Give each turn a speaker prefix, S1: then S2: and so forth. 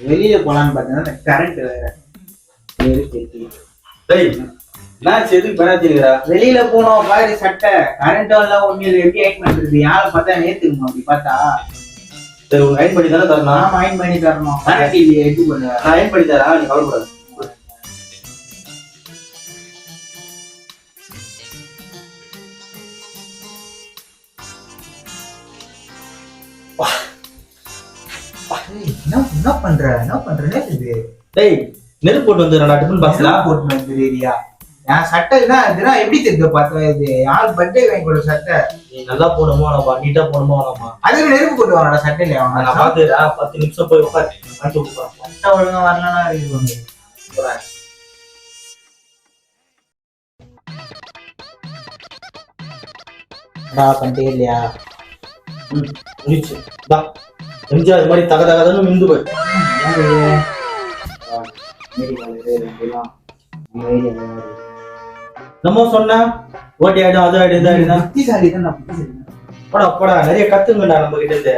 S1: வெளியில போலான்னு பாத்தீங்கன்னா கரண்ட் வேற. வெளியில போனோம் பாரு சட்டை கரண்ட் எல்லாம் ஒண்ணு எப்படி அயன் பண்றது? யாரை பார்த்தா நேத்துக்குமா அப்படி பார்த்தா
S2: அயன் பண்ணி தானே தரணும்.
S1: நாம அயன் பண்ணி தரணும். கரண்ட் இல்லையே எப்படி பண்ணுவ?
S2: நான் அயன் பண்ணி தரேன், நீ கவலைப்படாது.
S1: என்ன பண்றேன்னு இது?
S2: டேய் நெருப்பு போட்டு வந்து நான் டிஃபன் பாக்ஸ்ல
S1: போட்டு வந்துறியா? என் சட்டை இதெல்லாம் எப்படி தெரிஞ்ச பார்த்தா இது யார் பர்த்டே வாங்கி கொடுத்த சட்டை?
S2: நீ நல்லா போடணுமா வேணாமா, நீட்டா போடணுமா வேணாமா?
S1: அதுக்கு நெருப்பு போட்டு வாங்கடா சட்டையில.
S2: நான் பாத்துறேன், 10 நிமிஷம் போய் உட்காரு.
S1: சட்டை ஒழுங்கா வரலன்னா இருக்கு. பண்ணிட்டே இல்லையா?
S2: முடிச்சு எம்ஜிஆர் இது மாதிரி தக தகதன்னு மிந்து போய் நம்ம சொன்ன ஓட்டி ஆயிடும், அது ஆயிடும், இது ஆயிடும்.
S1: புத்திசாலி தான்.
S2: போடா போடா, நிறைய கத்துங்கடா நம்ம கிட்ட இருந்து.